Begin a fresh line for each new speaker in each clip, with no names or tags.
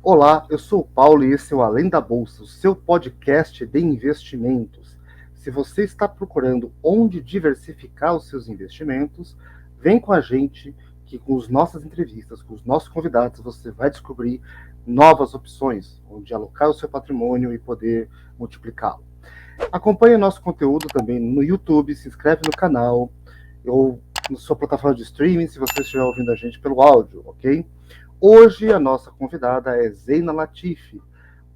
Olá, eu sou o Paulo e esse é o Além da Bolsa, o seu podcast de investimentos. Se você está procurando onde diversificar os seus investimentos, vem com a gente que com as nossas entrevistas, com os nossos convidados, você vai descobrir novas opções, onde alocar o seu patrimônio e poder multiplicá-lo. Acompanhe nosso conteúdo também no YouTube, se inscreve no canal ou na sua plataforma de streaming, se você estiver ouvindo a gente pelo áudio, ok? Hoje a nossa convidada é Zeina Latifi,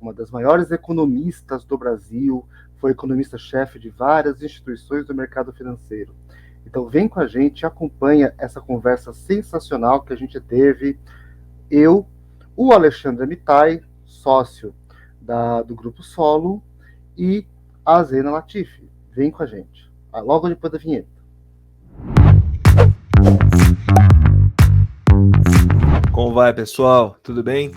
uma das maiores economistas do Brasil, foi economista-chefe de várias instituições do mercado financeiro. Então vem com a gente e acompanha essa conversa sensacional que a gente teve, eu, o Alexandre Mitai, sócio do Grupo Solo, e a Zeina Latifi. Vem com a gente, logo depois da vinheta.
Como vai, pessoal? Tudo bem?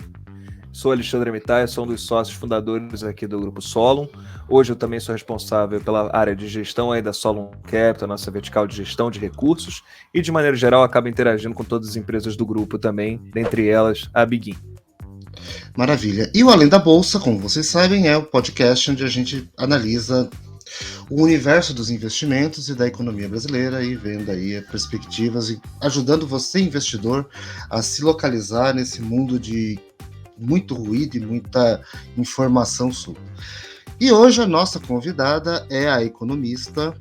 Sou Alexandre Mitai, sou um dos sócios fundadores aqui do Grupo Solon. Hoje eu também sou responsável pela área de gestão aí da Solon Capital, nossa vertical de gestão de recursos, e de maneira geral acabo interagindo com todas as empresas do grupo também, dentre elas a Bigin.
Maravilha. E o Além da Bolsa, como vocês sabem, é o podcast onde a gente analisa o universo dos investimentos e da economia brasileira e vendo aí perspectivas e ajudando você, investidor, a se localizar nesse mundo de muito ruído e muita informação sobre. E hoje a nossa convidada é a economista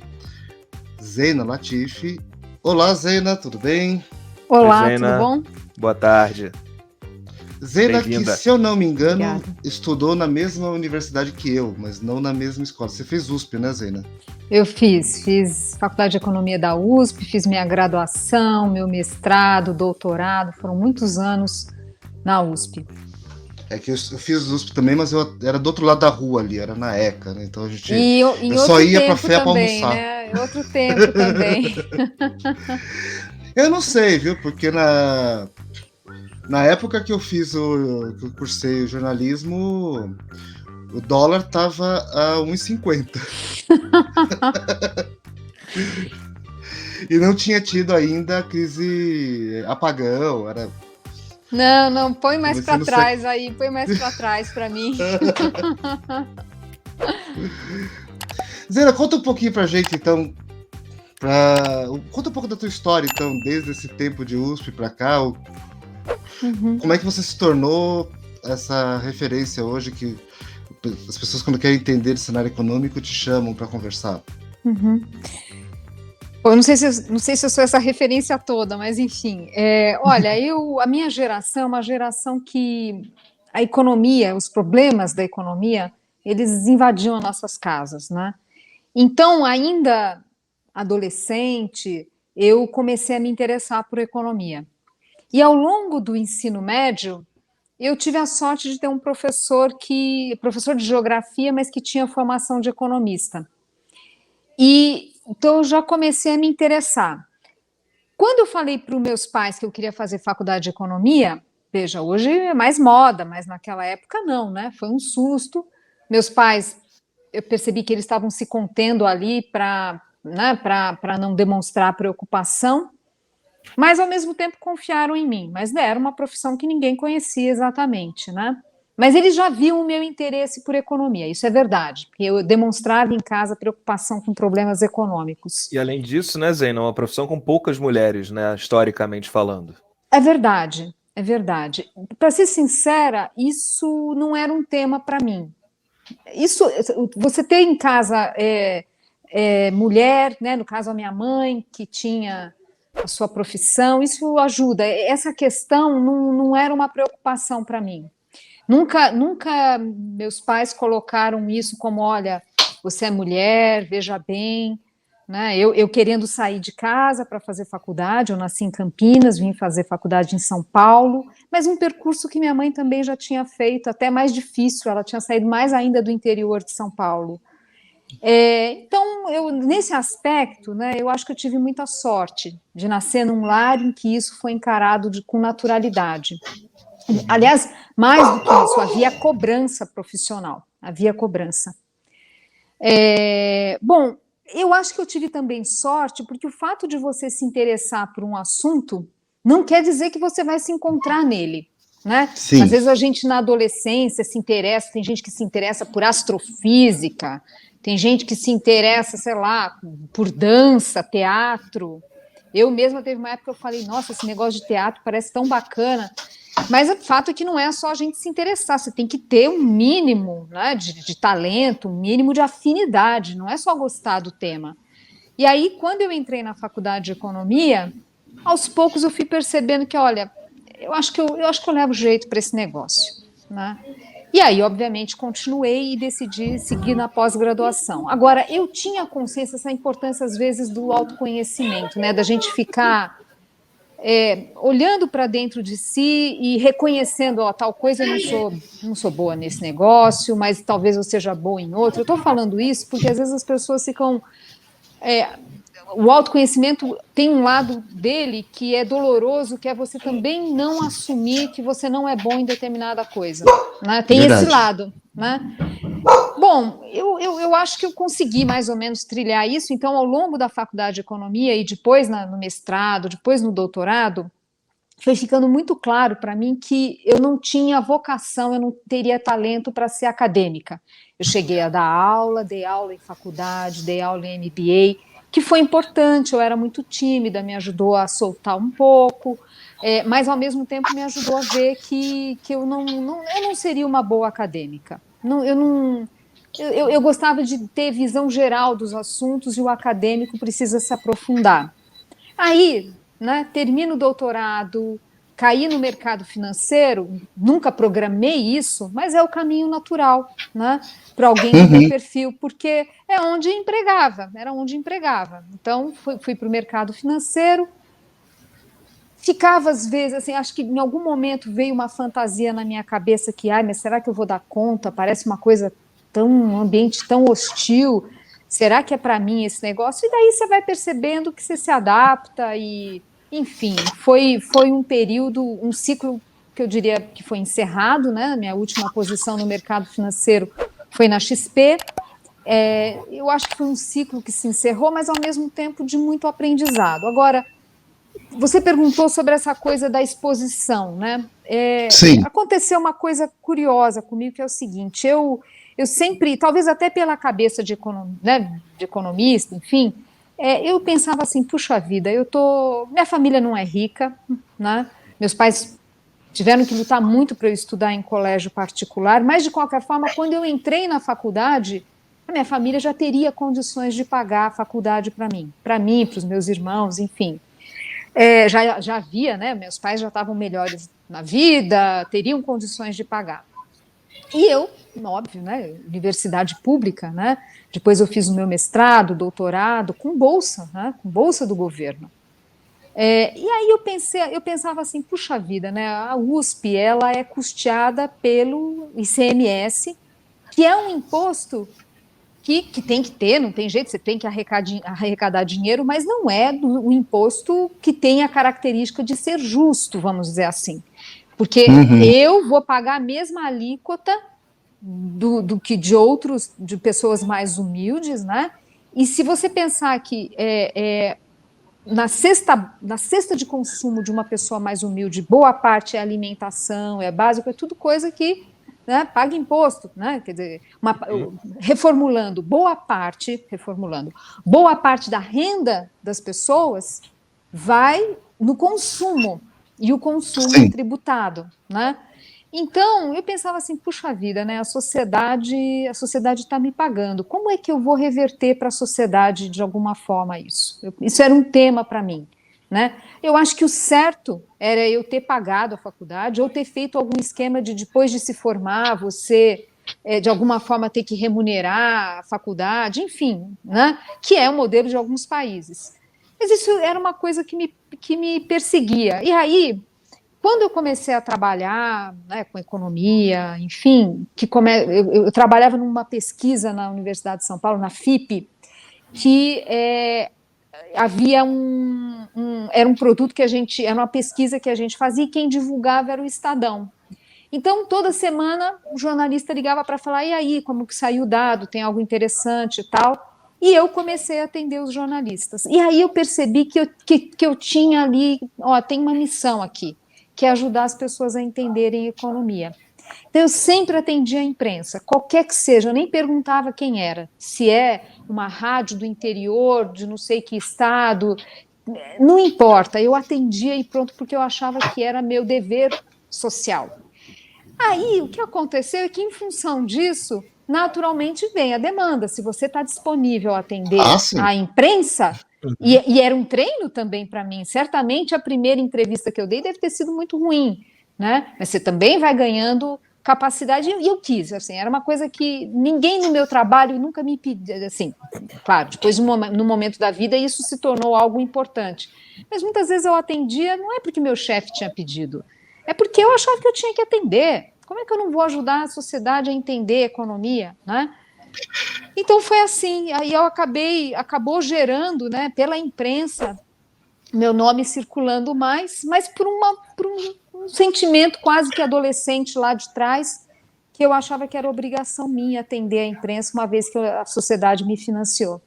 Zeina Latifi. Olá, Zeina, tudo bem?
Olá,
Oi, Zeina.
tudo bom?
Boa tarde.
Zeina, que se eu não me engano,
Obrigada.
estudou na mesma universidade que eu, mas não na mesma escola. Você fez USP, né, Zeina?
Eu fiz Faculdade de Economia da USP, fiz minha graduação, meu mestrado, doutorado, foram muitos anos na USP.
É que eu fiz USP também, mas eu era do outro lado da rua ali, era na ECA, né? Então a gente
Eu
só ia pra FEA pra almoçar.
Né? Em outro tempo também.
Eu não sei, viu? Porque na época que eu que eu cursei o jornalismo, o dólar tava a 1,50. E não tinha tido ainda a crise apagão, era...
Não, põe mais para trás aí, põe mais para trás para mim.
Zena, conta um pouquinho pra gente, então, conta um pouco da tua história, então, desde esse tempo de USP pra cá, como é que você se tornou essa referência hoje que as pessoas, quando querem entender o cenário econômico, te chamam para conversar?
Eu não sei se eu sou essa referência toda, mas enfim. Olha, a minha geração é uma geração que a economia, os problemas da economia, eles invadiam as nossas casas, né? Então, ainda adolescente, eu comecei a me interessar por economia. E ao longo do ensino médio, eu tive a sorte de ter um professor de geografia, mas que tinha formação de economista. Então eu já comecei a me interessar. Quando eu falei para os meus pais que eu queria fazer faculdade de economia, veja, hoje é mais moda, mas naquela época não, né? Foi um susto. Meus pais, eu percebi que eles estavam se contendo ali para não demonstrar preocupação, mas ao mesmo tempo confiaram em mim. Mas era uma profissão que ninguém conhecia exatamente, né? Mas eles já viam o meu interesse por economia, isso é verdade, porque eu demonstrava em casa preocupação com problemas econômicos.
E além disso, né, Zeina, é uma profissão com poucas mulheres, né, historicamente falando.
É verdade, é verdade. Para ser sincera, isso não era um tema para mim. Você ter em casa mulher, né, no caso a minha mãe, que tinha a sua profissão, isso ajuda. Essa questão não era uma preocupação para mim. Nunca meus pais colocaram isso como, olha, você é mulher, veja bem, né? Eu querendo sair de casa para fazer faculdade, eu nasci em Campinas, vim fazer faculdade em São Paulo, mas um percurso que minha mãe também já tinha feito, até mais difícil, ela tinha saído mais ainda do interior de São Paulo. Então, nesse aspecto, né, eu acho que eu tive muita sorte de nascer num lar em que isso foi encarado com naturalidade. Aliás, mais do que isso, havia cobrança profissional, havia cobrança. Bom, eu acho que eu tive também sorte, porque o fato de você se interessar por um assunto não quer dizer que você vai se encontrar nele, né?
Sim.
Às vezes a gente na adolescência se interessa, tem gente que se interessa por astrofísica, tem gente que se interessa, sei lá, por dança, teatro. Eu mesma teve uma época que eu falei, nossa, esse negócio de teatro parece tão bacana. Mas o fato é que não é só a gente se interessar, você tem que ter um mínimo, né, de talento, um mínimo de afinidade, não é só gostar do tema. E aí, quando eu entrei na faculdade de economia, aos poucos eu fui percebendo que, olha, eu acho que eu levo jeito para esse negócio, né? E aí, obviamente, continuei e decidi seguir na pós-graduação. Agora, eu tinha consciência dessa importância, às vezes, do autoconhecimento, né? Da gente ficar olhando para dentro de si e reconhecendo, ó, tal coisa eu não sou boa nesse negócio, mas talvez eu seja boa em outro. Eu estou falando isso porque, às vezes, as pessoas ficam... o autoconhecimento tem um lado dele que é doloroso, que é você também não assumir que você não é bom em determinada coisa, né? Tem
Verdade.
esse lado, né? Bom, eu acho que eu consegui mais ou menos trilhar isso, então ao longo da faculdade de economia e depois no mestrado, depois no doutorado, foi ficando muito claro para mim que eu não tinha vocação, eu não teria talento para ser acadêmica. Eu cheguei a dar aula, dei aula em faculdade, dei aula em MBA, que foi importante, eu era muito tímida, me ajudou a soltar um pouco, mas ao mesmo tempo me ajudou a ver que eu não seria uma boa acadêmica. Eu gostava de ter visão geral dos assuntos e o acadêmico precisa se aprofundar. Aí, né, termino o doutorado, caí no mercado financeiro, nunca programei isso, mas é o caminho natural, né, para alguém do meu perfil, porque é onde empregava, era onde empregava. Então, fui para o mercado financeiro, ficava às vezes, assim, acho que em algum momento veio uma fantasia na minha cabeça que, ai, mas será que eu vou dar conta? Parece uma coisa um ambiente tão hostil, será que é para mim esse negócio? E daí você vai percebendo que você se adapta e, enfim, foi um período, um ciclo que eu diria que foi encerrado, né? Minha última posição no mercado financeiro foi na XP. Eu acho que foi um ciclo que se encerrou, mas ao mesmo tempo de muito aprendizado. Agora, você perguntou sobre essa coisa da exposição, né?
Sim.
Aconteceu uma coisa curiosa comigo, que é o seguinte, eu sempre, talvez até pela cabeça de economista, enfim, eu pensava assim, puxa vida, minha família não é rica, né? Meus pais tiveram que lutar muito para eu estudar em colégio particular, mas de qualquer forma, quando eu entrei na faculdade, a minha família já teria condições de pagar a faculdade para mim, para os meus irmãos, enfim. Já havia, né? Meus pais já estavam melhores na vida, teriam condições de pagar. E eu, óbvio, né? Universidade pública, né? Depois eu fiz o meu mestrado, doutorado, com bolsa, né? Com bolsa do governo. E aí eu pensava assim, puxa vida, né? A USP ela é custeada pelo ICMS, que é um imposto que tem que ter, não tem jeito, você tem que arrecadar dinheiro, mas não é o imposto que tem a característica de ser justo, vamos dizer assim. Porque eu vou pagar a mesma alíquota do que de pessoas mais humildes, né? E se você pensar que na cesta de consumo de uma pessoa mais humilde, boa parte é alimentação, é básico, é tudo coisa que, né, paga imposto, né? Quer dizer, reformulando, boa parte da renda das pessoas vai no consumo, e o consumo é tributado, né? Então, eu pensava assim, puxa vida, né? A sociedade está me pagando. Como é que eu vou reverter para a sociedade de alguma forma isso? Isso era um tema para mim, né? Eu acho que o certo era eu ter pagado a faculdade ou ter feito algum esquema de depois de se formar, você de alguma forma ter que remunerar a faculdade, enfim, né? Que é o modelo de alguns países. Mas isso era uma coisa que me perseguia. E aí, quando eu comecei a trabalhar, né, com economia, enfim, eu trabalhava numa pesquisa na Universidade de São Paulo, na FIP, que havia era um produto era uma pesquisa que a gente fazia e quem divulgava era o Estadão. Então, toda semana, o jornalista ligava para falar, e aí, como que saiu o dado, tem algo interessante e tal, e eu comecei a atender os jornalistas. E aí eu percebi que eu tinha ali, tem uma missão aqui, que é ajudar as pessoas a entenderem economia. Então, eu sempre atendi a imprensa, qualquer que seja, eu nem perguntava quem era, se é uma rádio do interior, de não sei que estado, não importa, eu atendia e pronto, porque eu achava que era meu dever social. Aí, o que aconteceu é que, em função disso, naturalmente vem a demanda. Se você está disponível a atender
sim.
a imprensa, e era um treino também para mim, certamente a primeira entrevista que eu dei deve ter sido muito ruim, né? Mas você também vai ganhando capacidade, e eu quis, assim, era uma coisa que ninguém no meu trabalho nunca me pediu, assim, claro, depois no momento da vida isso se tornou algo importante, mas muitas vezes eu atendia, não é porque meu chefe tinha pedido, é porque eu achava que eu tinha que atender. Como é que eu não vou ajudar a sociedade a entender a economia, né? Então foi assim, aí acabou gerando, né, pela imprensa, meu nome circulando mais, mas por um sentimento quase que adolescente lá de trás, que eu achava que era obrigação minha atender a imprensa, uma vez que a sociedade me financiou.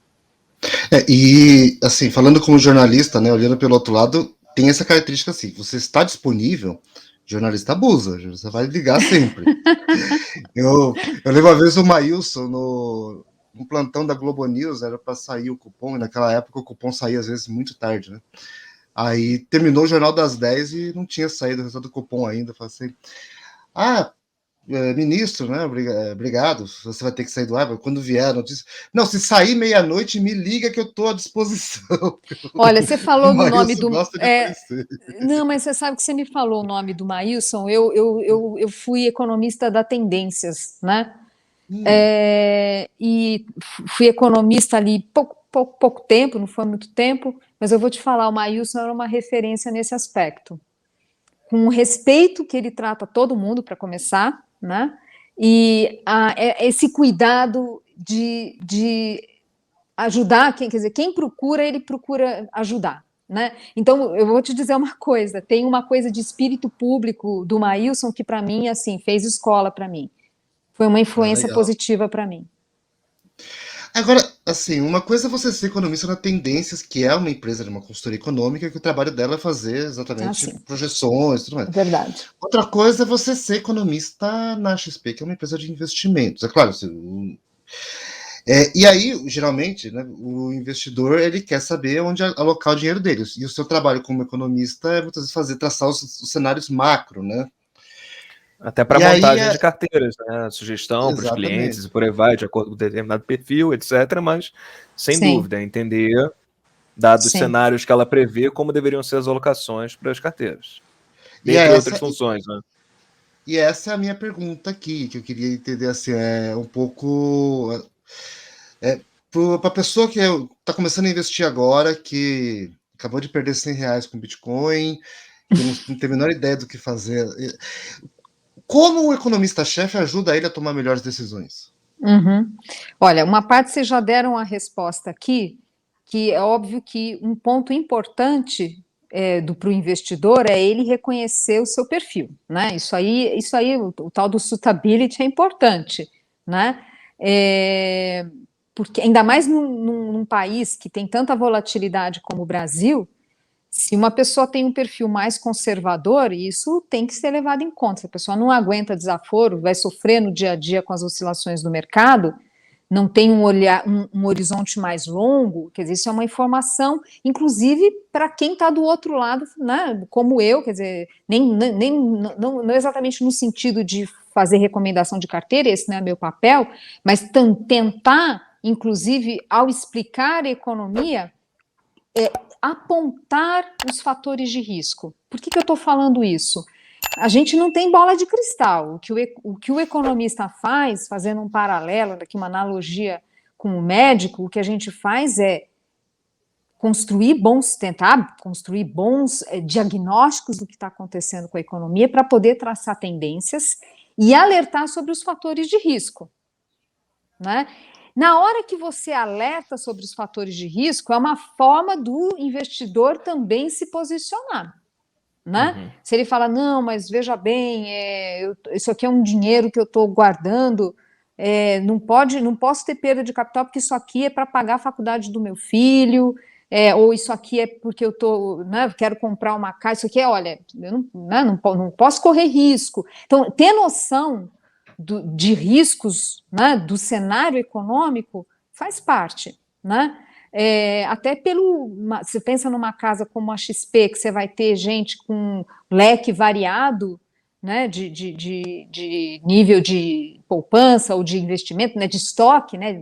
E, assim, falando como jornalista, né, olhando pelo outro lado, tem essa característica assim, você está disponível, jornalista abusa, você vai ligar sempre. eu lembro uma vez o Maílson no plantão da Globo News, era para sair o cupom, e naquela época o cupom saía às vezes muito tarde, né? Aí terminou o Jornal das 10 e não tinha saído o resultado do cupom ainda. Eu falei assim, ministro, né? Obrigado. Você vai ter que sair do ar quando vier a notícia. Não, se sair meia-noite, me liga que eu estou à disposição.
Olha, você falou do nome do.
Gosta de aparecer.
Não, mas você sabe que você me falou o nome do Maílson. Eu fui economista da Tendências, né? E fui economista ali pouco tempo, não foi muito tempo, mas eu vou te falar, o Maílson era uma referência nesse aspecto. Com o respeito que ele trata todo mundo, para começar, né? E esse cuidado de ajudar, quer dizer, quem procura, ele procura ajudar. Né? Então, eu vou te dizer uma coisa, tem uma coisa de espírito público do Maílson que, para mim, assim, fez escola para mim. Foi uma influência positiva para mim.
Agora, assim, uma coisa é você ser economista na Tendências, que é uma empresa de uma consultoria econômica, que o trabalho dela é fazer exatamente projeções e tudo mais.
Verdade.
Outra coisa é você ser economista na XP, que é uma empresa de investimentos. É claro, e aí, geralmente, né, o investidor ele quer saber onde alocar o dinheiro dele. E o seu trabalho como economista é muitas vezes traçar os cenários macro, né?
Até para montagem de carteiras, né? Sugestão para os clientes e por aí vai, de acordo com determinado perfil, etc. Mas, sem dúvida, entender, dados os cenários que ela prevê, como deveriam ser as alocações para as carteiras. Dentre outras funções, né?
E essa é a minha pergunta aqui, que eu queria entender assim, um pouco. Para a pessoa que está começando a investir agora, que acabou de perder R$100 com Bitcoin, que não tem a menor ideia do que fazer. Como o economista-chefe ajuda ele a tomar melhores decisões?
Olha, uma parte vocês já deram a resposta aqui, que é óbvio que um ponto importante para o investidor é ele reconhecer o seu perfil, né? Isso aí, o tal do suitability é importante, né? Porque ainda mais num país que tem tanta volatilidade como o Brasil, se uma pessoa tem um perfil mais conservador, isso tem que ser levado em conta. Se a pessoa não aguenta desaforo, vai sofrer no dia a dia com as oscilações do mercado, não tem um horizonte mais longo, quer dizer, isso é uma informação, inclusive para quem está do outro lado, né, como eu, quer dizer, não exatamente no sentido de fazer recomendação de carteira, esse não é meu papel, mas tentar, inclusive, ao explicar a economia, apontar os fatores de risco. Por que eu estou falando isso? A gente não tem bola de cristal. O que o economista faz, fazendo um paralelo, aqui uma analogia com o médico, o que a gente faz é tentar construir bons diagnósticos do que está acontecendo com a economia para poder traçar tendências e alertar sobre os fatores de risco, né? Na hora que você alerta sobre os fatores de risco, é uma forma do investidor também se posicionar, né? Se ele fala, não, mas veja bem, isso aqui é um dinheiro que eu estou guardando, não posso ter perda de capital porque isso aqui é para pagar a faculdade do meu filho, ou isso aqui é porque eu tô, né, quero comprar uma casa, isso aqui olha, eu não posso correr risco. Então, ter noção de riscos, né, do cenário econômico faz parte, né? Até você pensa numa casa como a XP, que você vai ter gente com leque variado, né, de nível de poupança ou de investimento, né, de estoque, né,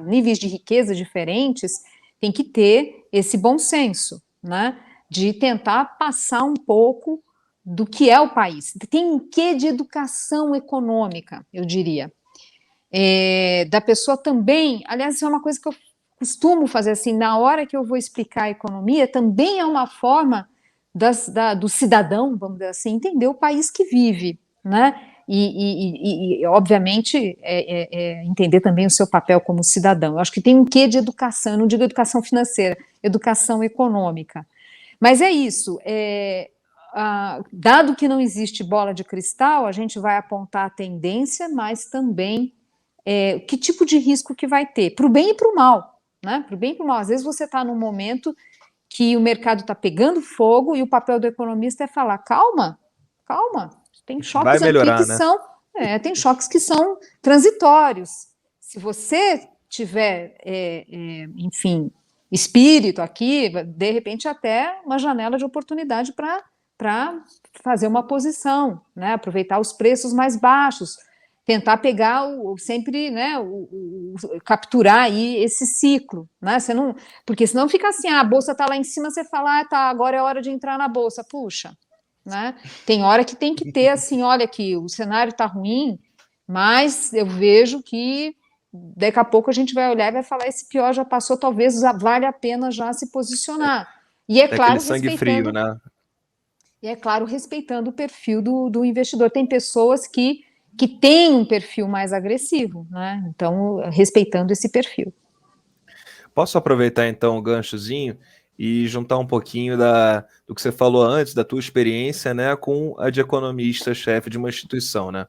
níveis de riqueza diferentes, tem que ter esse bom senso, né, de tentar passar um pouco do que é o país. Tem um quê de educação econômica, eu diria. Da pessoa também, aliás, isso é uma coisa que eu costumo fazer assim, na hora que eu vou explicar a economia, também é uma forma do cidadão, vamos dizer assim, entender o país que vive, né? E obviamente, entender também o seu papel como cidadão. Eu acho que tem um quê de educação, eu não digo educação financeira, educação econômica. Mas é isso, dado que não existe bola de cristal, a gente vai apontar a tendência, mas também que tipo de risco que vai ter, para o bem e para o mal, né? Para o bem e para o mal. Às vezes você está num momento que o mercado está pegando fogo e o papel do economista é falar, calma, tem choques aqui que são, tem choques que são transitórios. Se você tiver, enfim, espírito aqui, de repente até uma janela de oportunidade para fazer uma posição, né? Aproveitar os preços mais baixos, tentar pegar sempre, né, capturar aí esse ciclo, né? Você não, porque senão fica assim, a bolsa está lá em cima, você fala, tá, agora é hora de entrar na bolsa, puxa, né? Tem hora que tem que ter assim, olha aqui, o cenário está ruim, mas eu vejo que daqui a pouco a gente vai olhar e vai falar, esse pior já passou, talvez vale a pena já se posicionar. E é claro,
sangue frio, né?
E é claro, respeitando o perfil do investidor. Tem pessoas que têm um perfil mais agressivo, né? Então, respeitando esse perfil.
Posso aproveitar então o ganchozinho e juntar um pouquinho do que você falou antes, da tua experiência, né, com a de economista-chefe de uma instituição, né?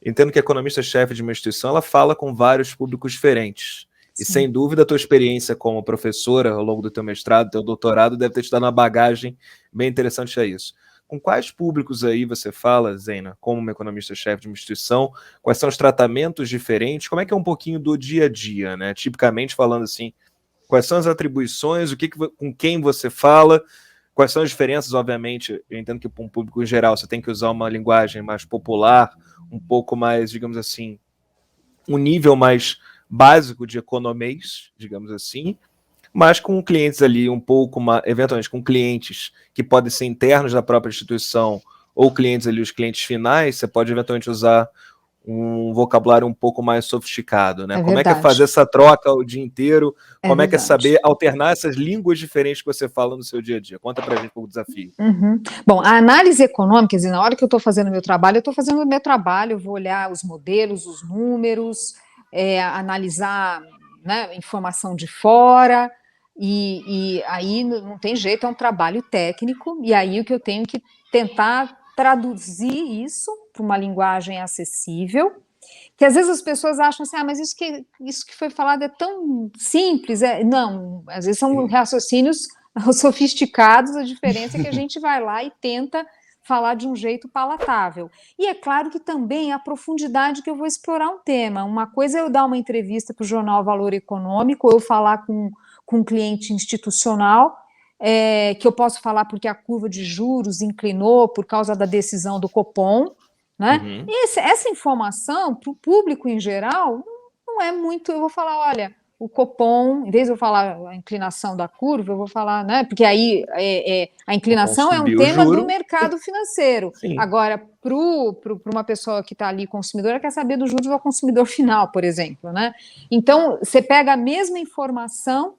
Entendo que a economista-chefe de uma instituição, ela fala com vários públicos diferentes. Sim. E sem dúvida a tua experiência como professora ao longo do teu mestrado, teu doutorado, deve ter te dado uma bagagem bem interessante a isso. Com quais públicos aí você fala, Zeina, como uma economista-chefe de uma instituição? Quais são os tratamentos diferentes? Como é que é um pouquinho do dia a dia, né? Tipicamente falando assim, quais são as atribuições, com quem você fala, quais são as diferenças, obviamente, eu entendo que para um público em geral você tem que usar uma linguagem mais popular, um pouco mais, digamos assim, um nível mais básico de economês, digamos assim, mas com clientes ali um pouco mais, eventualmente com clientes que podem ser internos da própria instituição ou clientes ali, os clientes finais, você pode eventualmente usar um vocabulário um pouco mais sofisticado, né? Como é que é fazer essa troca o dia inteiro? Como é que é saber alternar essas línguas diferentes que você fala no seu dia a dia? Conta pra gente um pouco o desafio.
Bom, a análise econômica, quer dizer, na hora que eu estou fazendo o meu trabalho, eu estou fazendo o meu trabalho, eu vou olhar os modelos, os números, analisar, né, informação de fora, e aí não tem jeito, é um trabalho técnico, e aí o que eu tenho que tentar traduzir isso para uma linguagem acessível, que às vezes as pessoas acham assim, mas isso que foi falado é tão simples, não, às vezes são raciocínios sofisticados, a diferença é que a gente vai lá e tenta falar de um jeito palatável. E é claro que também a profundidade que eu vou explorar um tema. Uma coisa é eu dar uma entrevista para o jornal Valor Econômico, ou eu falar com um cliente institucional, que eu posso falar porque a curva de juros inclinou por causa da decisão do Copom, né?
Uhum.
Essa informação, para o público em geral, não é muito. Eu vou falar, olha, o Copom, em vez de eu falar a inclinação da curva, eu vou falar, né? Porque aí a inclinação é um tema do mercado financeiro.
Sim.
Agora, para uma pessoa que está ali consumidora, quer saber dos juros ao consumidor final, por exemplo, né? Então, você pega a mesma informação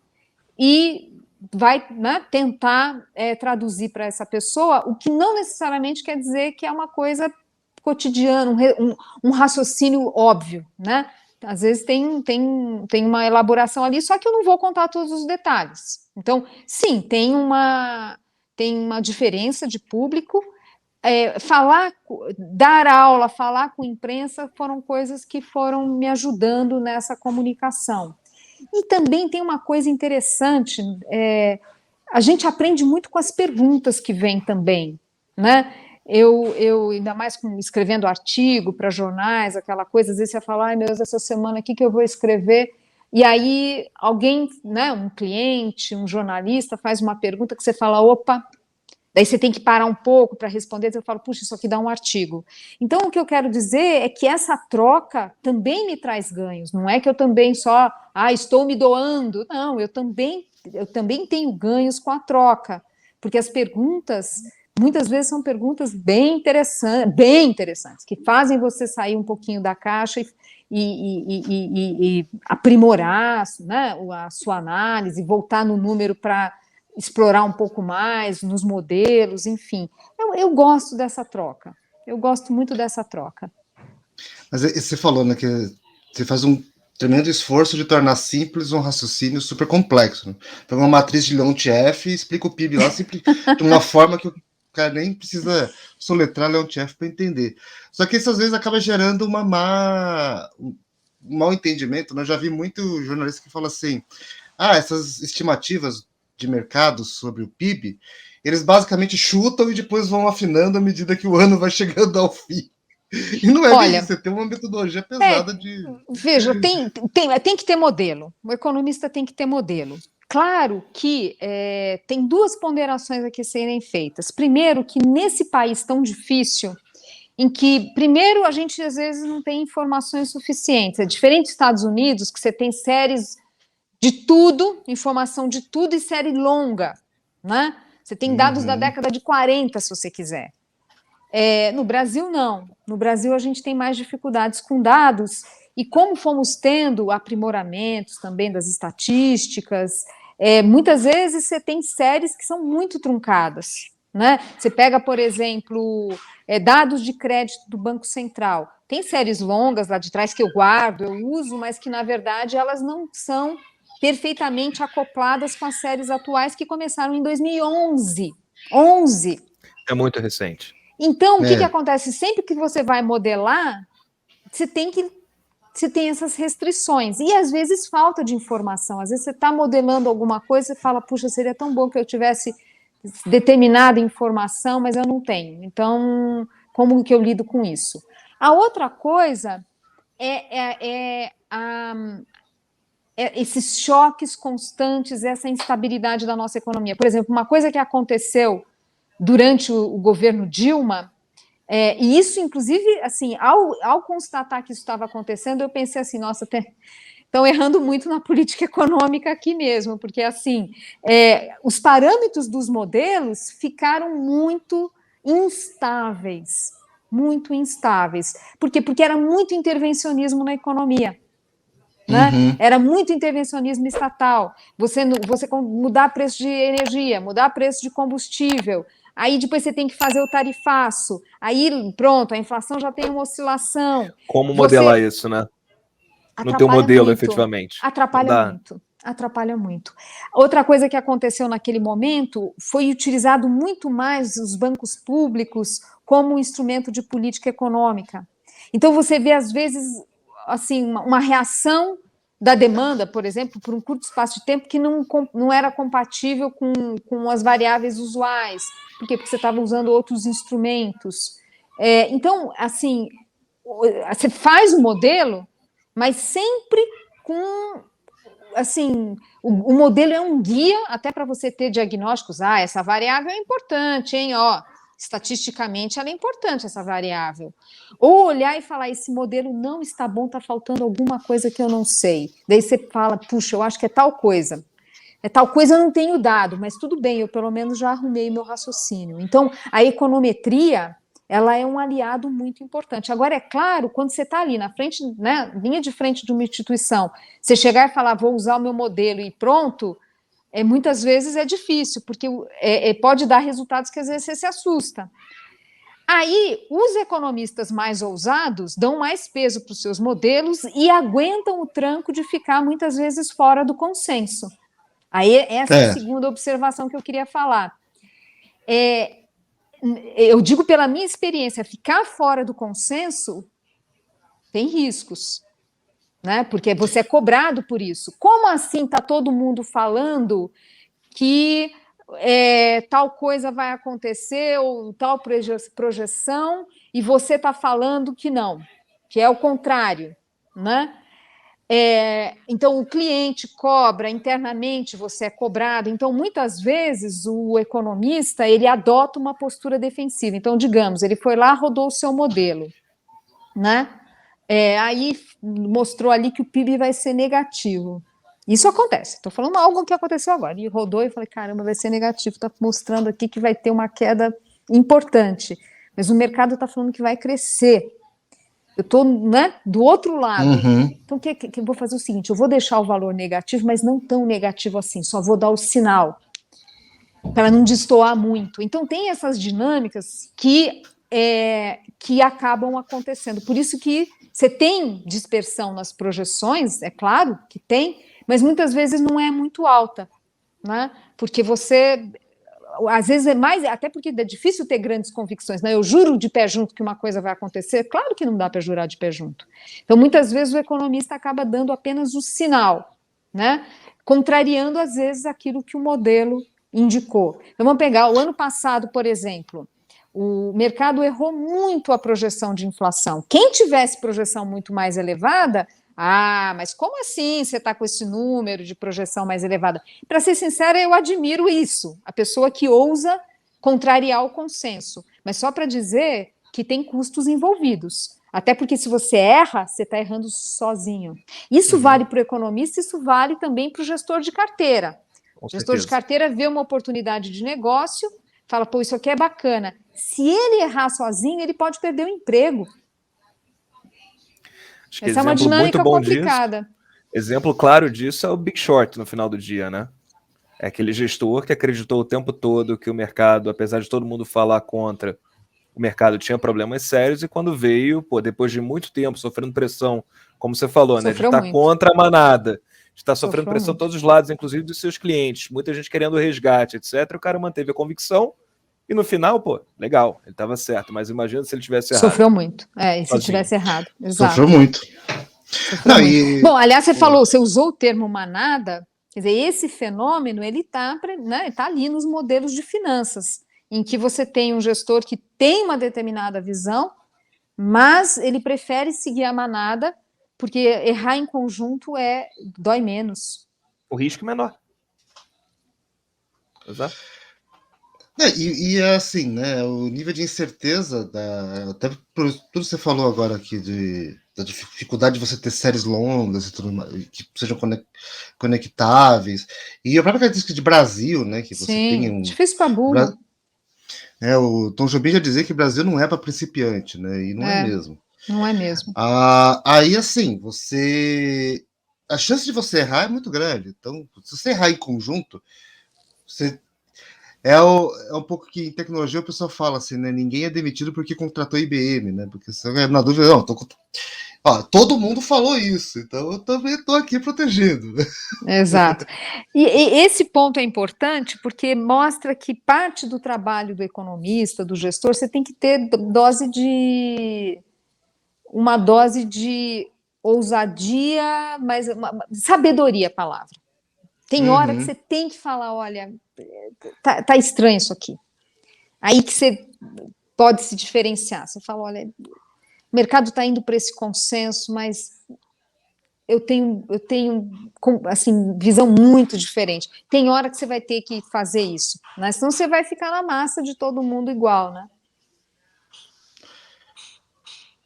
e vai, né, tentar traduzir para essa pessoa, o que não necessariamente quer dizer que é uma coisa cotidiana, um raciocínio óbvio, né? Às vezes tem uma elaboração ali, só que eu não vou contar todos os detalhes. Então, sim, tem uma diferença de público. Dar aula, falar com imprensa foram coisas que foram me ajudando nessa comunicação. E também tem uma coisa interessante, a gente aprende muito com as perguntas que vêm também, né? Eu ainda mais escrevendo artigo para jornais, aquela coisa, às vezes você fala, ai meu Deus, essa semana o que eu vou escrever? E aí alguém, né, um cliente, um jornalista faz uma pergunta que você fala, opa, daí você tem que parar um pouco para responder, eu falo, puxa, isso aqui dá um artigo. Então, o que eu quero dizer é que essa troca também me traz ganhos, não é que eu também só, estou me doando, não, eu também tenho ganhos com a troca, porque as perguntas, muitas vezes são perguntas bem interessantes, que fazem você sair um pouquinho da caixa e aprimorar, né, a sua análise, voltar no número para explorar um pouco mais nos modelos, enfim. Eu gosto dessa troca. Eu gosto muito dessa troca.
Mas você falou, né, que você faz um tremendo esforço de tornar simples um raciocínio super complexo. Né? Pega uma matriz de Leontief e explica o PIB lá de uma forma que o cara nem precisa soletrar Leontief para entender. Só que isso às vezes acaba gerando um mau entendimento. Né? Eu já vi muito jornalista que fala assim, essas estimativas de mercado sobre o PIB, eles basicamente chutam e depois vão afinando à medida que o ano vai chegando ao fim. E não é bem isso, você tem uma metodologia pesada de...
Veja, tem que ter modelo. O economista tem que ter modelo. Claro que tem duas ponderações aqui a serem feitas. Primeiro, que nesse país tão difícil, em que, primeiro, a gente às vezes não tem informações suficientes. É diferente dos Estados Unidos, que você tem séries de tudo, informação de tudo e série longa, né? Você tem dados da década de 40, se você quiser. No Brasil, não. No Brasil, a gente tem mais dificuldades com dados, e como fomos tendo aprimoramentos também das estatísticas, muitas vezes você tem séries que são muito truncadas, né? Você pega, por exemplo, dados de crédito do Banco Central. Tem séries longas lá de trás que eu guardo, eu uso, mas que, na verdade, elas não são perfeitamente acopladas com as séries atuais que começaram em 2011.
É muito recente.
Então, o que acontece? Sempre que você vai modelar, você tem essas restrições. E, às vezes, falta de informação. Às vezes, você está modelando alguma coisa e fala, puxa, seria tão bom que eu tivesse determinada informação, mas eu não tenho. Então, como que eu lido com isso? A outra coisa esses choques constantes, essa instabilidade da nossa economia. Por exemplo, uma coisa que aconteceu durante o governo Dilma, e isso, inclusive, assim, ao constatar que isso estava acontecendo, eu pensei assim, nossa, estão errando muito na política econômica aqui mesmo, porque, assim, os parâmetros dos modelos ficaram muito instáveis. Por quê? Porque era muito intervencionismo na economia. Né? Era muito intervencionismo estatal. Você mudar preço de energia, mudar preço de combustível, aí depois você tem que fazer o tarifaço, aí pronto, a inflação já tem uma oscilação.
Como modelar isso, né? No teu modelo, efetivamente.
Atrapalha muito. Outra coisa que aconteceu naquele momento foi utilizado muito mais os bancos públicos como um instrumento de política econômica. Então você vê, às vezes, assim, uma reação da demanda, por exemplo, por um curto espaço de tempo que não era compatível com as variáveis usuais. Por quê? Porque você estava usando outros instrumentos. Então, assim, você faz o modelo, mas sempre com, assim, o modelo é um guia até para você ter diagnósticos. Essa variável é importante, hein? Estatisticamente ela é importante, essa variável. Ou olhar e falar, esse modelo não está bom, está faltando alguma coisa que eu não sei. Daí você fala, puxa, eu acho que é tal coisa. Tal coisa eu não tenho dado, mas tudo bem, eu pelo menos já arrumei meu raciocínio. Então, a econometria, ela é um aliado muito importante. Agora, é claro, quando você está ali na frente, né, linha de frente de uma instituição, você chegar e falar, vou usar o meu modelo e pronto, muitas vezes é difícil, porque pode dar resultados que às vezes você se assusta. Aí, os economistas mais ousados dão mais peso para os seus modelos e aguentam o tranco de ficar, muitas vezes, fora do consenso. Aí, essa é a segunda observação que eu queria falar. Eu digo pela minha experiência, ficar fora do consenso tem riscos. né? Porque você é cobrado por isso. Como assim está todo mundo falando que tal coisa vai acontecer ou tal projeção e você está falando que não, que é o contrário, né? Então, o cliente cobra, internamente você é cobrado. Então, muitas vezes, o economista ele adota uma postura defensiva. Então, digamos, ele foi lá, rodou o seu modelo, né? Aí mostrou ali que o PIB vai ser negativo. Isso acontece. Estou falando algo que aconteceu agora. Ele rodou e falei, caramba, vai ser negativo. Está mostrando aqui que vai ter uma queda importante. Mas o mercado está falando que vai crescer. Eu estou, né, do outro lado. Então, que eu vou fazer o seguinte, eu vou deixar o valor negativo, mas não tão negativo assim, só vou dar o sinal, para não destoar muito. Então, tem essas dinâmicas que acabam acontecendo. Por isso que você tem dispersão nas projeções, é claro que tem, mas muitas vezes não é muito alta, né? Porque você... Às vezes é mais, até porque é difícil ter grandes convicções, né? Eu juro de pé junto que uma coisa vai acontecer, claro que não dá para jurar de pé junto. Então, muitas vezes o economista acaba dando apenas o sinal, né? Contrariando, às vezes, aquilo que o modelo indicou. Então, vamos pegar o ano passado, por exemplo, o mercado errou muito a projeção de inflação. Quem tivesse projeção muito mais elevada, mas como assim você está com esse número de projeção mais elevada? Para ser sincera, eu admiro isso, a pessoa que ousa contrariar o consenso, mas só para dizer que tem custos envolvidos. Até porque se você erra, você está errando sozinho. Isso vale para o economista, isso vale também para o gestor de carteira. O gestor de carteira vê uma oportunidade de negócio, fala, pô, isso aqui é bacana. Se ele errar sozinho, ele pode perder o emprego.
Essa é uma dinâmica complicada. Exemplo claro disso é o Big Short no final do dia, né? É aquele gestor que acreditou o tempo todo que o mercado, apesar de todo mundo falar contra, o mercado tinha problemas sérios e quando veio, depois de muito tempo sofrendo pressão, como você falou, né? De estar contra a manada, de estar sofrendo pressão de todos os lados, inclusive dos seus clientes, muita gente querendo resgate, etc. O cara manteve a convicção e no final, legal, ele estava certo, mas imagina se ele tivesse errado.
Sofreu muito, e se tivesse errado. Exato.
Sofreu muito.
Bom, aliás, você usou o termo manada, quer dizer, esse fenômeno, ele está ali nos modelos de finanças, em que você tem um gestor que tem uma determinada visão, mas ele prefere seguir a manada, porque errar em conjunto dói menos.
O risco é menor. Exato.
E assim, né, o nível de incerteza, até por tudo que você falou agora aqui, da dificuldade de você ter séries longas e tudo mais, que sejam conectáveis, e a própria característica de Brasil, né, que você tem
difícil para burro.
O Tom Jobim já dizia que o Brasil não é para principiante, né, e não é mesmo.
Não é mesmo.
Aí, assim, a chance de você errar é muito grande, então, se você errar em conjunto, você... um pouco que em tecnologia o pessoal fala assim, né? Ninguém é demitido porque contratou IBM, né? Porque você na dúvida, não, todo mundo falou isso, então eu também estou aqui protegendo.
Exato. E esse ponto é importante porque mostra que parte do trabalho do economista, do gestor, você tem que ter uma dose de ousadia, mas sabedoria, a palavra. Tem hora que você tem que falar, olha, tá estranho isso aqui. Aí que você pode se diferenciar. Você fala, olha, o mercado está indo para esse consenso, mas eu tenho assim, visão muito diferente. Tem hora que você vai ter que fazer isso, né? Senão você vai ficar na massa de todo mundo igual, né?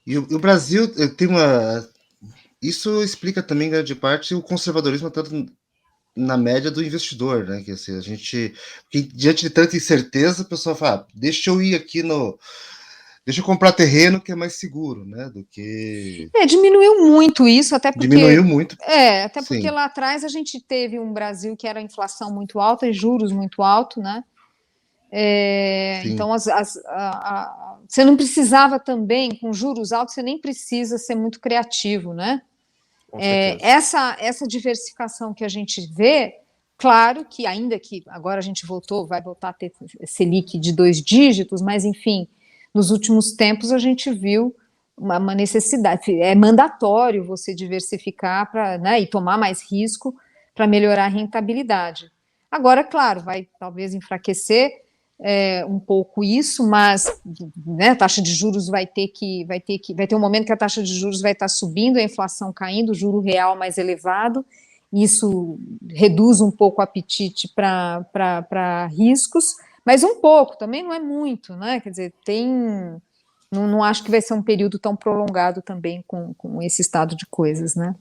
E o Brasil tem isso explica também, grande parte, o conservadorismo tanto na média do investidor, né? Que assim, diante de tanta incerteza, o pessoal fala, deixa eu ir aqui deixa eu comprar terreno que é mais seguro, né? Do que...
Diminuiu muito isso, até porque...
Diminuiu muito.
Até porque lá atrás a gente teve um Brasil que era inflação muito alta e juros muito altos, né? Então, você não precisava também, com juros altos, você nem precisa ser muito criativo, né? Essa diversificação que a gente vê, claro que ainda que agora a gente vai voltar a ter Selic de 2 dígitos, mas enfim, nos últimos tempos a gente viu uma necessidade, é mandatório você diversificar para, né, e tomar mais risco para melhorar a rentabilidade. Agora, claro, vai talvez enfraquecer um pouco isso, mas, né, a taxa de juros vai ter um momento que a taxa de juros vai estar subindo, a inflação caindo, o juro real mais elevado, isso reduz um pouco o apetite para riscos, mas um pouco, também não é muito, né? Quer dizer, não acho que vai ser um período tão prolongado também com esse estado de coisas, né?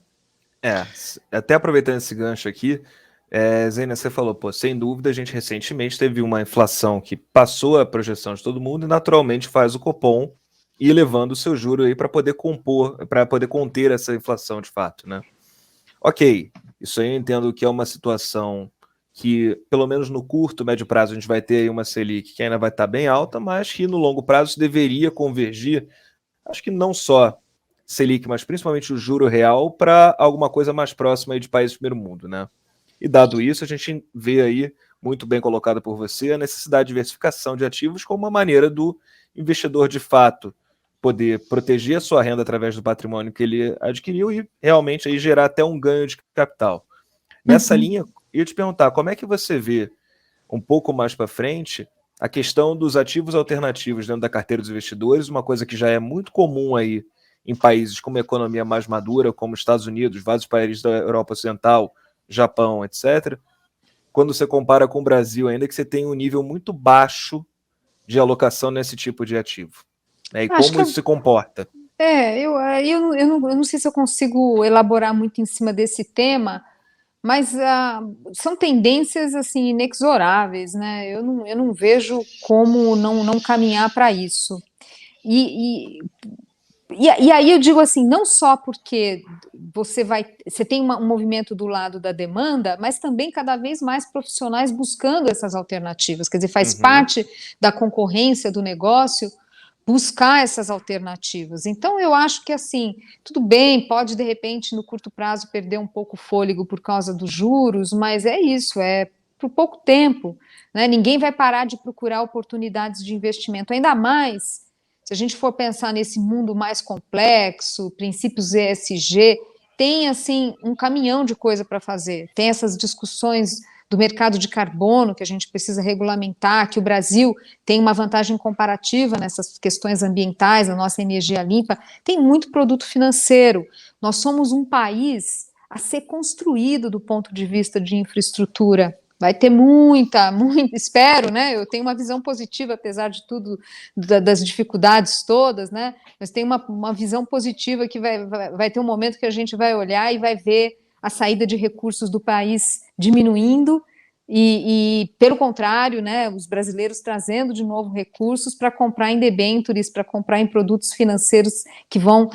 Até aproveitando esse gancho aqui, Zênia, você falou, pô, sem dúvida, a gente recentemente teve uma inflação que passou a projeção de todo mundo e naturalmente faz o Copom ir levando o seu juro aí para poder conter essa inflação de fato, né? Ok, isso aí eu entendo que é uma situação que, pelo menos no curto, médio prazo, a gente vai ter aí uma Selic que ainda vai estar bem alta, mas que no longo prazo deveria convergir, acho que não só Selic, mas principalmente o juro real, para alguma coisa mais próxima aí de países do primeiro mundo, né? E dado isso, a gente vê aí, muito bem colocado por você, a necessidade de diversificação de ativos como uma maneira do investidor, de fato, poder proteger a sua renda através do patrimônio que ele adquiriu e realmente aí gerar até um ganho de capital. Nessa linha, eu ia te perguntar, como é que você vê, um pouco mais para frente, a questão dos ativos alternativos dentro da carteira dos investidores, uma coisa que já é muito comum aí em países com uma economia mais madura, como os Estados Unidos, vários países da Europa Ocidental, Japão, etc., quando você compara com o Brasil, ainda que você tem um nível muito baixo de alocação nesse tipo de ativo. Né? E como isso se comporta?
Eu não sei se eu consigo elaborar muito em cima desse tema, mas são tendências assim inexoráveis, né? Eu não vejo como não caminhar para isso. E aí eu digo assim, não só porque você tem um movimento do lado da demanda, mas também cada vez mais profissionais buscando essas alternativas. Quer dizer, faz parte da concorrência do negócio buscar essas alternativas. Então, eu acho que assim, tudo bem, pode de repente no curto prazo perder um pouco o fôlego por causa dos juros, mas é isso, é por pouco tempo, né? Ninguém vai parar de procurar oportunidades de investimento, ainda mais se a gente for pensar nesse mundo mais complexo, princípios ESG, tem assim um caminhão de coisa para fazer. Tem essas discussões do mercado de carbono que a gente precisa regulamentar, que o Brasil tem uma vantagem comparativa nessas questões ambientais, a nossa energia limpa. Tem muito produto financeiro. Nós somos um país a ser construído do ponto de vista de infraestrutura. Vai ter muita, espero, né? Eu tenho uma visão positiva, apesar de tudo, das dificuldades todas, né? Mas tem uma visão positiva que vai ter um momento que a gente vai olhar e vai ver a saída de recursos do país diminuindo e pelo contrário, né, os brasileiros trazendo de novo recursos para comprar em debêntures, para comprar em produtos financeiros que vão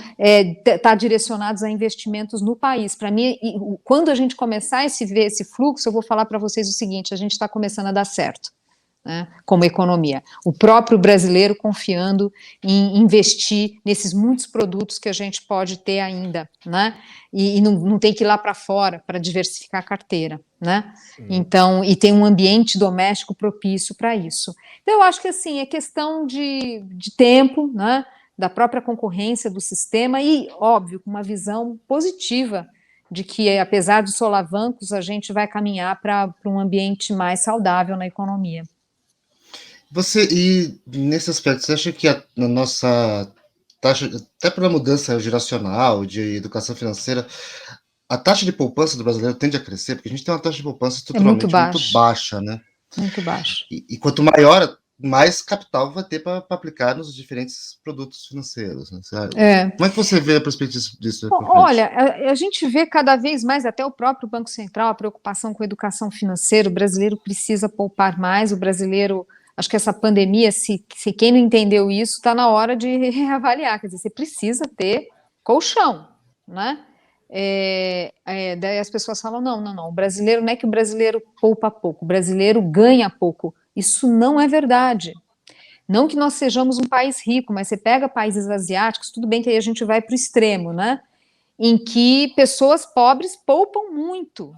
estar direcionados a investimentos no país. Para mim, quando a gente começar a ver esse fluxo, eu vou falar para vocês o seguinte, a gente está começando a dar certo. Né, como economia. O próprio brasileiro confiando em investir nesses muitos produtos que a gente pode ter ainda, né? E não tem que ir lá para fora para diversificar a carteira, né? Então, e tem um ambiente doméstico propício para isso. Então, eu acho que assim, é questão de tempo, né? Da própria concorrência do sistema e, óbvio, com uma visão positiva de que, apesar dos solavancos, a gente vai caminhar para um ambiente mais saudável na economia.
E nesse aspecto, você acha que a nossa taxa, até pela mudança geracional de educação financeira, a taxa de poupança do brasileiro tende a crescer? Porque a gente tem uma taxa de poupança estruturalmente muito baixa, né?
Muito baixa.
E quanto maior, mais capital vai ter para aplicar nos diferentes produtos financeiros. Né? Como é que você vê a perspectiva disso?
Olha, a gente vê cada vez mais, até o próprio Banco Central, a preocupação com a educação financeira, o brasileiro precisa poupar mais, o brasileiro... Acho que essa pandemia, se quem não entendeu isso, está na hora de reavaliar. Quer dizer, você precisa ter colchão, né? Daí as pessoas falam, não, o brasileiro não é que o brasileiro poupa pouco, o brasileiro ganha pouco. Isso não é verdade. Não que nós sejamos um país rico, mas você pega países asiáticos, tudo bem que aí a gente vai para o extremo, né? Em que pessoas pobres poupam muito,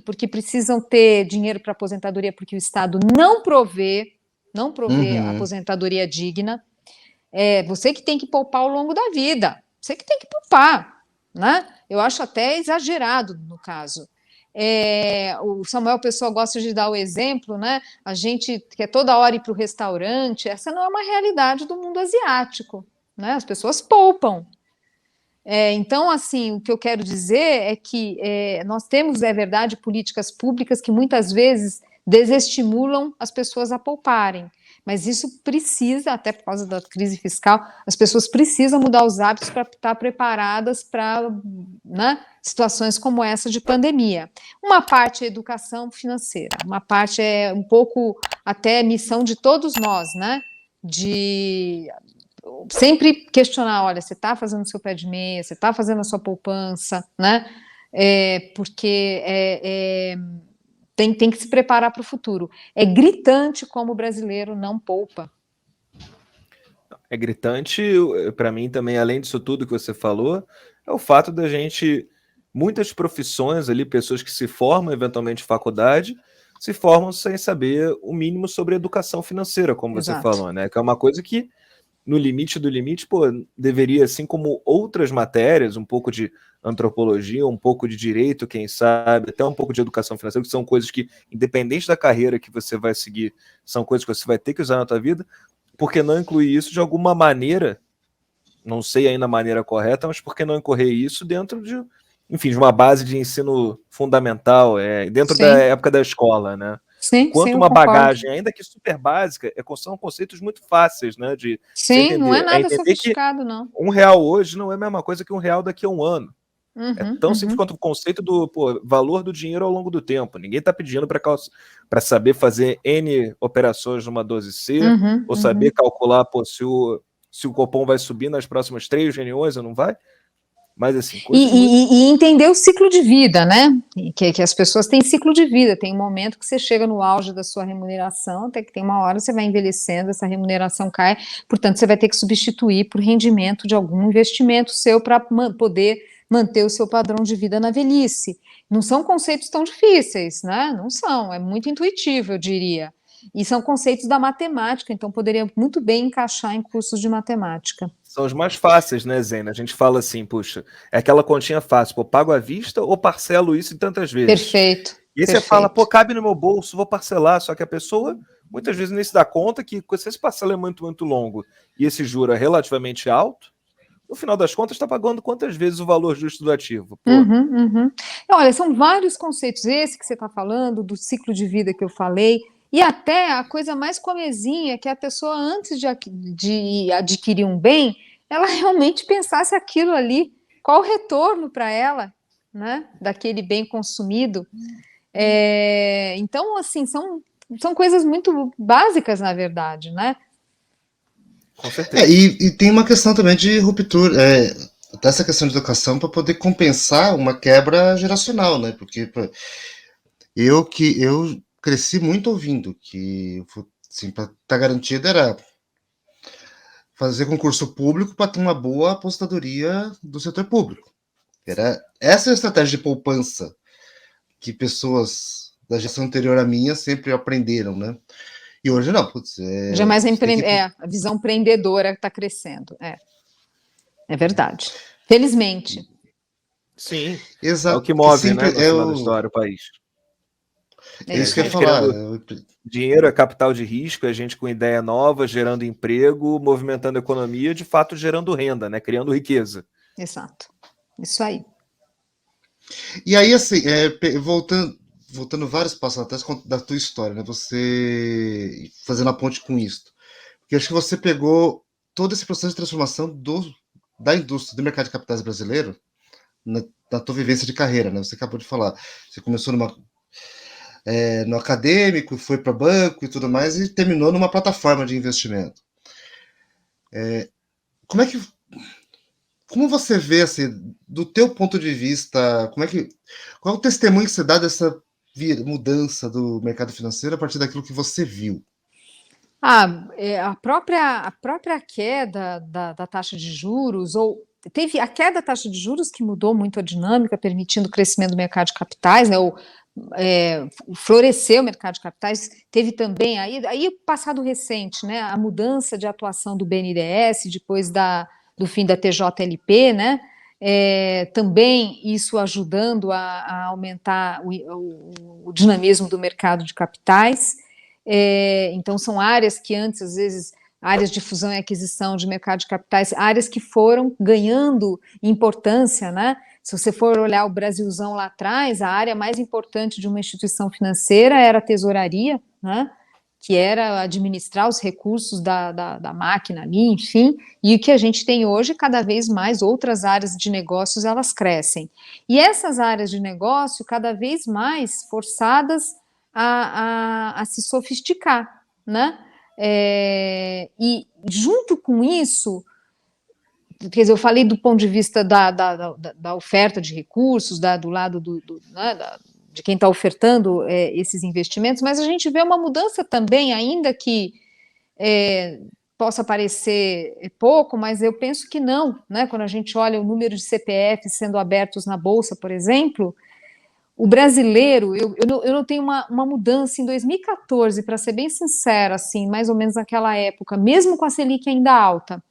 porque precisam ter dinheiro para aposentadoria, porque o Estado não provê aposentadoria digna. você que tem que poupar ao longo da vida, você que tem que poupar, né? Eu acho até exagerado no caso. O Samuel Pessoa gosta de dar o exemplo, né? A gente quer toda hora ir para o restaurante, essa não é uma realidade do mundo asiático, né? As pessoas poupam. Então, assim, o que eu quero dizer é que nós temos, é verdade, políticas públicas que muitas vezes desestimulam as pessoas a pouparem, mas isso precisa, até por causa da crise fiscal, as pessoas precisam mudar os hábitos para estar preparadas para, né, situações como essa de pandemia. Uma parte é educação financeira, uma parte é um pouco até missão de todos nós, né, de sempre questionar, olha, você está fazendo o seu pé de meia, você está fazendo a sua poupança, né? Porque tem que se preparar para o futuro. É gritante como o brasileiro não poupa.
É gritante, para mim também, além disso tudo que você falou, é o fato da gente, muitas profissões ali, pessoas que se formam eventualmente em faculdade, se formam sem saber o mínimo sobre educação financeira, como você
Exato.
falou, né? Que é uma coisa que no limite do limite, pô, deveria, assim como outras matérias, um pouco de antropologia, um pouco de direito, quem sabe, até um pouco de educação financeira, que são coisas que, independente da carreira que você vai seguir, são coisas que você vai ter que usar na tua vida, porque não incluir isso de alguma maneira, não sei ainda a maneira correta, mas por que não incorrer isso dentro de, enfim, de uma base de ensino fundamental, dentro
Sim.
da época da escola, né?
Sim,
Quanto
sim,
uma
eu concordo.
bagagem, ainda que super básica, são conceitos muito fáceis, né, de você
Sim, não é
entender.
nada
Entender que
sofisticado, não.
R$ 1 hoje não é a mesma coisa que R$ 1 daqui a um ano. É
Uhum,
tão simples quanto o conceito do valor do dinheiro ao longo do tempo. Ninguém está pedindo para saber fazer N operações numa 12C, ou saber calcular se o Copom vai subir nas próximas 3 reuniões ou não vai. Mas assim, coisas muito...
E entender o ciclo de vida, né? Que as pessoas têm ciclo de vida, tem um momento que você chega no auge da sua remuneração, até que tem uma hora você vai envelhecendo, essa remuneração cai, portanto você vai ter que substituir por rendimento de algum investimento seu para poder manter o seu padrão de vida na velhice. Não são conceitos tão difíceis, né? Não são, é muito intuitivo, eu diria. E são conceitos da matemática, então poderia muito bem encaixar em cursos de matemática.
São os mais fáceis, né, Zena? A gente fala assim, puxa, é aquela continha fácil, pô, pago à vista ou parcelo isso em tantas vezes?
Perfeito.
E aí você fala, pô, cabe no meu bolso, vou parcelar, só que a pessoa muitas vezes nem se dá conta que se esse parcelo é muito, muito longo e esse juro é relativamente alto, no final das contas está pagando quantas vezes o valor justo do ativo? Pô.
Olha, são vários conceitos, esse que você está falando, do ciclo de vida que eu falei, e até a coisa mais comezinha, que a pessoa, antes de adquirir um bem, ela realmente pensasse aquilo ali, qual o retorno para ela, né, daquele bem consumido. Então, assim, são coisas muito básicas, na verdade, né?
Com certeza.
E tem uma questão também de ruptura, dessa questão de educação para poder compensar uma quebra geracional, né? Porque eu cresci muito ouvindo que, assim, para estar garantido era fazer concurso público para ter uma boa aposentadoria do setor público. Era essa é a estratégia de poupança que pessoas da gestão anterior à minha sempre aprenderam, né? E hoje não, putz,
Já mais a visão empreendedora está crescendo. É verdade. Felizmente.
Sim.
Exato.
É o que move, né, no final da história, o país.
É isso que eu ia falar.
Dinheiro é capital de risco, é gente com ideia nova, gerando emprego, movimentando a economia, de fato gerando renda, né, criando riqueza.
Exato. Isso aí.
E aí, assim, voltando vários passos atrás da tua história, né? Você fazendo a ponte com isso. Porque acho que você pegou todo esse processo de transformação da indústria, do mercado de capitais brasileiro na tua vivência de carreira, né? Você acabou de falar. Você começou no acadêmico, foi para banco e tudo mais, e terminou numa plataforma de investimento. Como você vê, assim, do teu ponto de vista, qual é o testemunho que você dá dessa mudança do mercado financeiro a partir daquilo que você viu?
A própria queda da taxa de juros, ou teve a queda da taxa de juros que mudou muito a dinâmica, permitindo o crescimento do mercado de capitais, né, ou floresceu o mercado de capitais, teve também, aí passado recente, né, a mudança de atuação do BNDES, depois do fim da TJLP, né, também isso ajudando a aumentar o dinamismo do mercado de capitais. Então, são áreas que antes, às vezes, áreas de fusão e aquisição de mercado de capitais, áreas que foram ganhando importância, né? Se você for olhar o Brasilzão lá atrás, a área mais importante de uma instituição financeira era a tesouraria, né? Que era administrar os recursos da máquina ali, enfim, e o que a gente tem hoje, cada vez mais outras áreas de negócios, elas crescem. E essas áreas de negócio, cada vez mais forçadas a se sofisticar, né? E junto com isso, quer dizer, eu falei do ponto de vista da oferta de recursos, do lado né, de quem está ofertando esses investimentos, mas a gente vê uma mudança também, ainda que possa parecer pouco, mas eu penso que não, né? Quando a gente olha o número de CPFs sendo abertos na Bolsa, por exemplo, o brasileiro, eu notei uma mudança em 2014, para ser bem sincera, assim, mais ou menos naquela época, mesmo com a Selic ainda alta,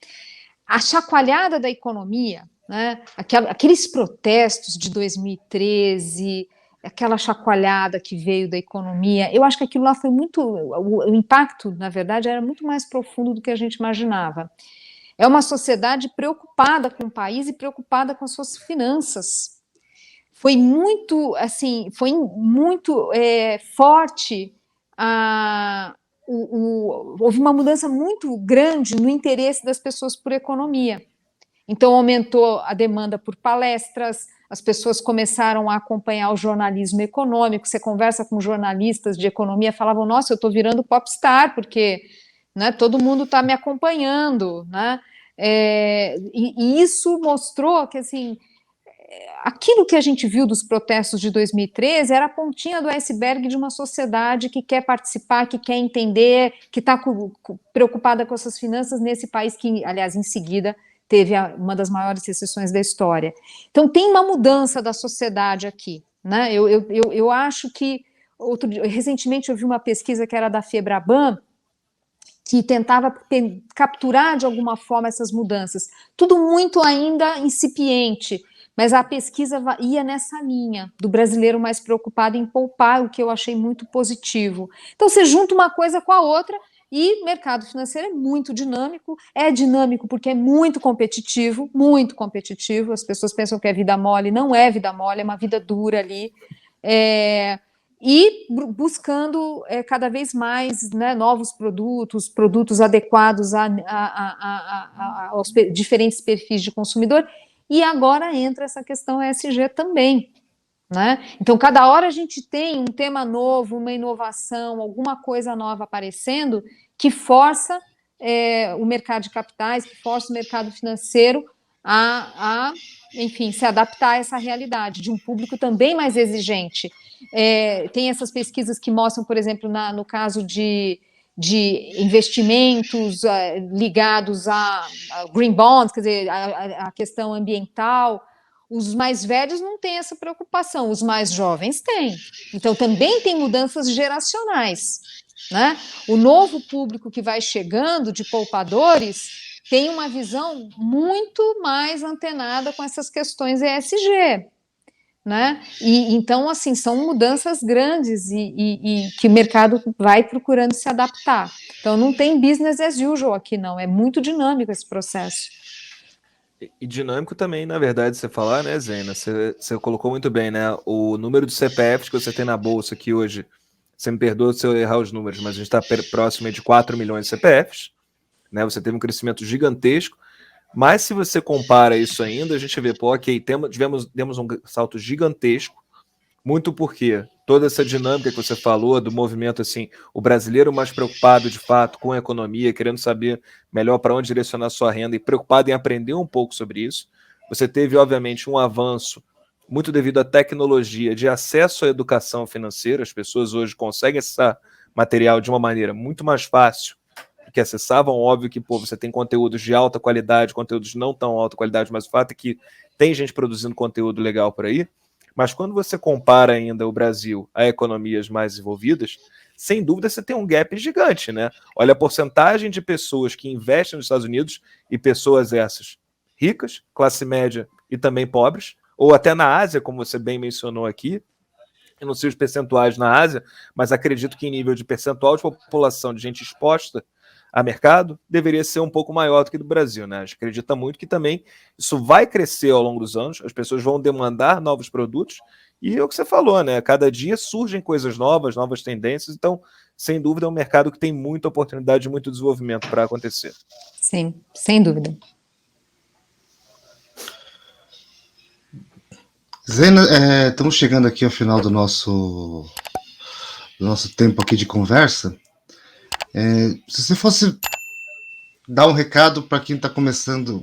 a chacoalhada da economia, né, aqueles protestos de 2013, aquela chacoalhada que veio da economia, eu acho que aquilo lá foi muito, o impacto, na verdade, era muito mais profundo do que a gente imaginava. É uma sociedade preocupada com o país e preocupada com as suas finanças. Foi muito, assim, forte houve uma mudança muito grande no interesse das pessoas por economia. Então, aumentou a demanda por palestras, as pessoas começaram a acompanhar o jornalismo econômico. Você conversa com jornalistas de economia, falavam, nossa, eu estou virando popstar, porque, né, todo mundo está me acompanhando, né? E isso mostrou que, assim, aquilo que a gente viu dos protestos de 2013 era a pontinha do iceberg de uma sociedade que quer participar, que quer entender, que está preocupada com essas finanças nesse país que, aliás, em seguida, teve uma das maiores recessões da história. Então, tem uma mudança da sociedade aqui, né? Eu acho que, recentemente eu vi uma pesquisa que era da Febraban, que tentava capturar de alguma forma essas mudanças. Tudo muito ainda incipiente, mas a pesquisa ia nessa linha, do brasileiro mais preocupado em poupar, o que eu achei muito positivo. Então, você junta uma coisa com a outra, e mercado financeiro é dinâmico porque é muito competitivo, as pessoas pensam que é vida mole, não é vida mole, é uma vida dura ali, e buscando cada vez mais, né, novos produtos adequados aos diferentes perfis de consumidor. E agora entra essa questão ESG também, né? Então, cada hora a gente tem um tema novo, uma inovação, alguma coisa nova aparecendo que força o mercado de capitais, que força o mercado financeiro enfim, se adaptar a essa realidade de um público também mais exigente. Tem essas pesquisas que mostram, por exemplo, no caso de investimentos ligados a green bonds, quer dizer, a questão ambiental, os mais velhos não têm essa preocupação, os mais jovens têm. Então, também tem mudanças geracionais, né? O novo público que vai chegando, de poupadores, tem uma visão muito mais antenada com essas questões ESG, né? Então, assim, são mudanças grandes e que o mercado vai procurando se adaptar. Então, não tem business as usual aqui, não. É muito dinâmico esse processo.
E dinâmico também, na verdade, você falar, né, Zena? Você colocou muito bem, né? O número de CPFs que você tem na Bolsa aqui hoje, você me perdoa se eu errar os números, mas a gente está próximo de 4 milhões de CPFs, né? Você teve um crescimento gigantesco. Mas se você compara isso ainda, a gente vê, pô, ok, demos um salto gigantesco, muito porque toda essa dinâmica que você falou do movimento, assim, o brasileiro mais preocupado de fato com a economia, querendo saber melhor para onde direcionar sua renda e preocupado em aprender um pouco sobre isso. Você teve, obviamente, um avanço muito devido à tecnologia de acesso à educação financeira. As pessoas hoje conseguem acessar material de uma maneira muito mais fácil que acessavam. Óbvio que, pô, você tem conteúdos de alta qualidade, conteúdos não tão alta qualidade, mas o fato é que tem gente produzindo conteúdo legal por aí. Mas quando você compara ainda o Brasil a economias mais desenvolvidas, sem dúvida você tem um gap gigante, né? Olha a porcentagem de pessoas que investem nos Estados Unidos e pessoas essas ricas, classe média e também pobres, ou até na Ásia, como você bem mencionou aqui. Eu não sei os percentuais na Ásia, mas acredito que em nível de percentual de população de gente exposta a mercado, deveria ser um pouco maior do que do Brasil, né? A gente acredita muito que também isso vai crescer ao longo dos anos, as pessoas vão demandar novos produtos, e é o que você falou, né? Cada dia surgem coisas novas, novas tendências, então, sem dúvida, é um mercado que tem muita oportunidade, muito desenvolvimento para acontecer.
Sim, sem dúvida.
Zena, estamos chegando aqui ao final do nosso tempo aqui de conversa. Se você fosse dar um recado para quem está começando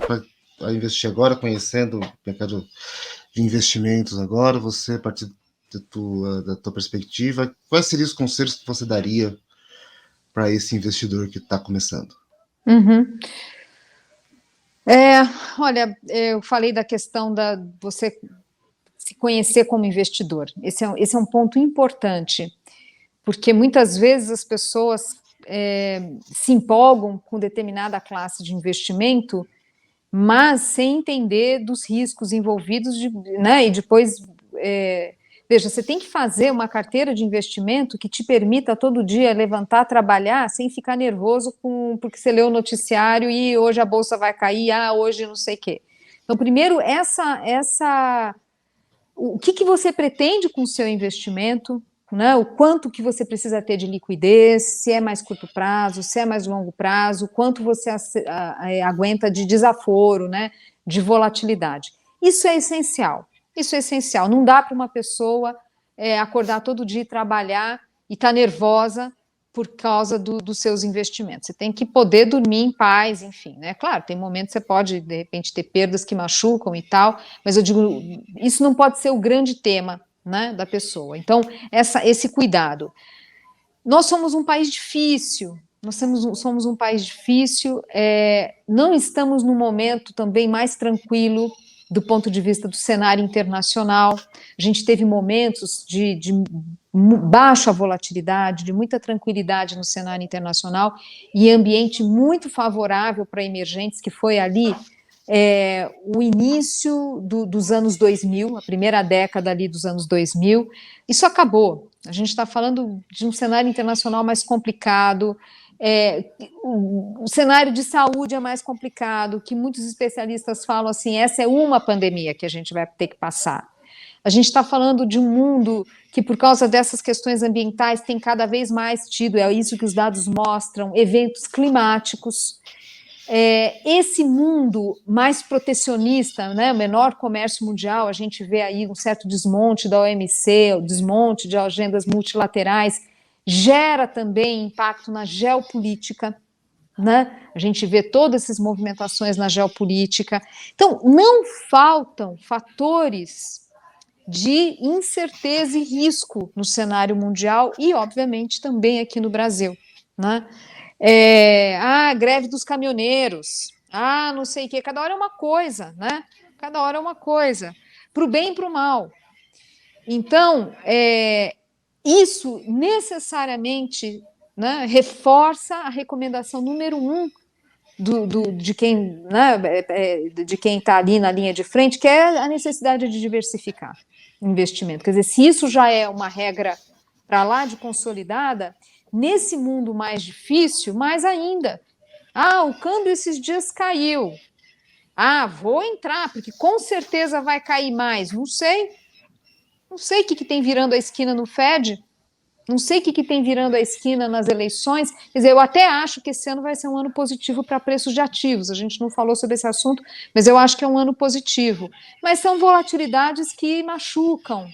a investir agora, conhecendo o mercado de investimentos agora, você, a partir da tua perspectiva, quais seriam os conselhos que você daria para esse investidor que está começando?
Uhum. Olha, eu falei da questão da você se conhecer como investidor. Esse é um ponto importante, porque muitas vezes as pessoas se empolgam com determinada classe de investimento, mas sem entender dos riscos envolvidos, né? E depois, veja, você tem que fazer uma carteira de investimento que te permita todo dia levantar, trabalhar, sem ficar nervoso porque você leu o noticiário e hoje a bolsa vai cair, hoje não sei o quê. Então, primeiro, o que você pretende com o seu investimento, né? O quanto que você precisa ter de liquidez, se é mais curto prazo, se é mais longo prazo, quanto você aguenta de desaforo, né? De volatilidade. Isso é essencial. Isso é essencial. Não dá para uma pessoa acordar todo dia e trabalhar e estar nervosa por causa dos seus investimentos. Você tem que poder dormir em paz, enfim, né? Claro, tem momentos que você pode, de repente, ter perdas que machucam e tal, mas eu digo, isso não pode ser o grande tema, né, da pessoa. Então, esse cuidado. Nós somos um país difícil, somos um país difícil, não estamos num momento também mais tranquilo do ponto de vista do cenário internacional. A gente teve momentos de baixa volatilidade, de muita tranquilidade no cenário internacional e ambiente muito favorável para emergentes, que foi ali o início dos anos 2000, a primeira década ali dos anos 2000. Isso acabou. A gente está falando de um cenário internacional mais complicado, o cenário de saúde é mais complicado, que muitos especialistas falam assim, essa é uma pandemia que a gente vai ter que passar. A gente está falando de um mundo que, por causa dessas questões ambientais, tem cada vez mais tido, é isso que os dados mostram, eventos climáticos. Esse mundo mais protecionista, né, o menor comércio mundial, a gente vê aí um certo desmonte da OMC, o desmonte de agendas multilaterais, gera também impacto na geopolítica, né? A gente vê todas essas movimentações na geopolítica. Então, não faltam fatores de incerteza e risco no cenário mundial e, obviamente, também aqui no Brasil, né? Greve dos caminhoneiros, não sei o quê, cada hora é uma coisa, né? Cada hora é uma coisa, para o bem e para o mal. Então, isso necessariamente, né, reforça a recomendação número 1 de quem, né, de quem está ali na linha de frente, que é a necessidade de diversificar o investimento. Quer dizer, se isso já é uma regra para lá de consolidada, nesse mundo mais difícil, mais ainda. O câmbio esses dias caiu. Vou entrar, porque com certeza vai cair mais. Não sei. Não sei o que tem virando a esquina no Fed. Não sei o que tem virando a esquina nas eleições. Quer dizer, eu até acho que esse ano vai ser um ano positivo para preços de ativos. A gente não falou sobre esse assunto, mas eu acho que é um ano positivo. Mas são volatilidades que machucam,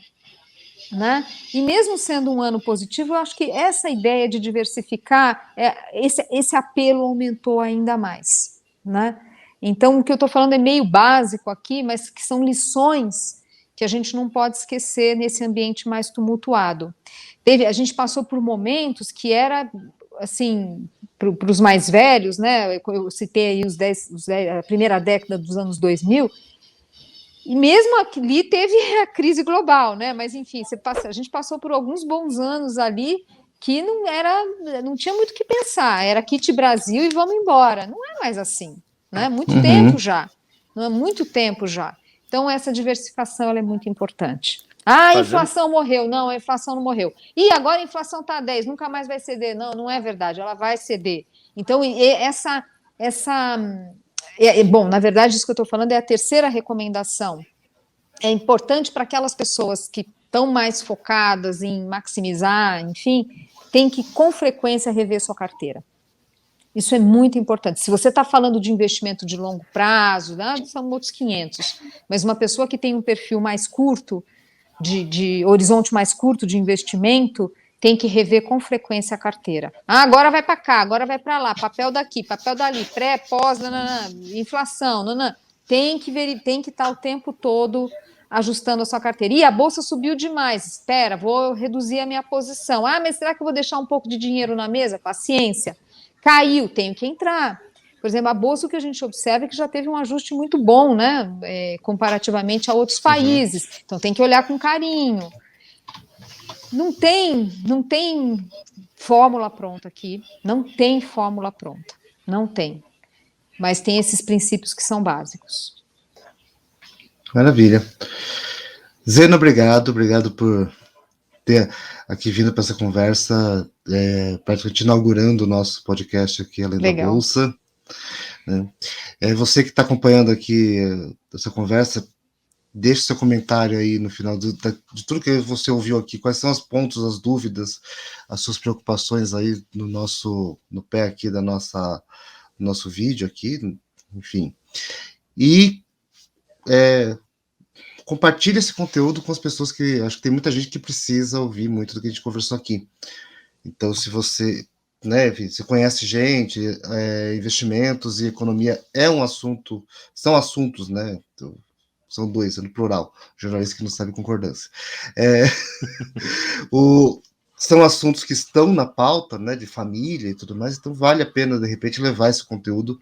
né? E mesmo sendo um ano positivo, eu acho que essa ideia de diversificar, esse apelo aumentou ainda mais, né? Então, o que eu estou falando é meio básico aqui, mas que são lições que a gente não pode esquecer nesse ambiente mais tumultuado. A gente passou por momentos que era, assim, para os mais velhos, né? Eu citei aí a primeira década dos anos 2000, E mesmo ali teve a crise global, né? Mas enfim, a gente passou por alguns bons anos ali que não tinha muito o que pensar, era kit Brasil e vamos embora. Não é mais assim, né? Muito tempo já, não é muito tempo já. Então essa diversificação ela é muito importante. A inflação morreu, não, a inflação não morreu. E agora a inflação está 10, nunca mais vai ceder. Não, não é verdade, ela vai ceder. Então bom, na verdade isso que eu estou falando é a terceira recomendação. É importante para aquelas pessoas que estão mais focadas em maximizar, enfim, tem que com frequência rever sua carteira. Isso é muito importante. Se você está falando de investimento de longo prazo, né, são outros 500, mas uma pessoa que tem um perfil mais curto, de horizonte mais curto de investimento, tem que rever com frequência a carteira. Agora vai para cá, agora vai para lá, papel daqui, papel dali, pré, pós, inflação, tem que estar o tempo todo ajustando a sua carteira. E a bolsa subiu demais, espera, vou reduzir a minha posição. Mas será que eu vou deixar um pouco de dinheiro na mesa? Paciência. Caiu, tenho que entrar. Por exemplo, a bolsa, o que a gente observa é que já teve um ajuste muito bom, né? Comparativamente a outros países. Então tem que olhar com carinho. Não tem fórmula pronta aqui. Não tem fórmula pronta. Não tem. Mas tem esses princípios que são básicos.
Maravilha. Zena, obrigado por ter aqui vindo para essa conversa, praticamente inaugurando o nosso podcast aqui, Além da Bolsa. Né? Você que está acompanhando aqui essa conversa, deixe seu comentário aí no final de tudo que você ouviu aqui. Quais são os pontos, as dúvidas, as suas preocupações aí no pé aqui do nosso vídeo aqui, enfim. E compartilhe esse conteúdo com as pessoas que acho que tem muita gente que precisa ouvir muito do que a gente conversou aqui. Então, se você, você conhece gente, investimentos e economia são assuntos, né? Então, são dois, no plural, jornalista que não sabe concordância. São assuntos que estão na pauta, né, de família e tudo mais, então vale a pena, de repente, levar esse conteúdo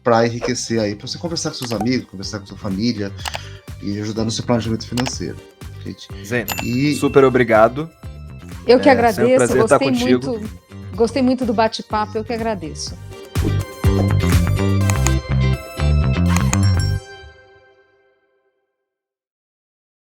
para enriquecer aí, para você conversar com seus amigos, conversar com sua família e ajudar no seu planejamento financeiro.
Zena, super obrigado.
Eu que agradeço,
é um prazer estar contigo.
Gostei muito do bate-papo, eu que agradeço.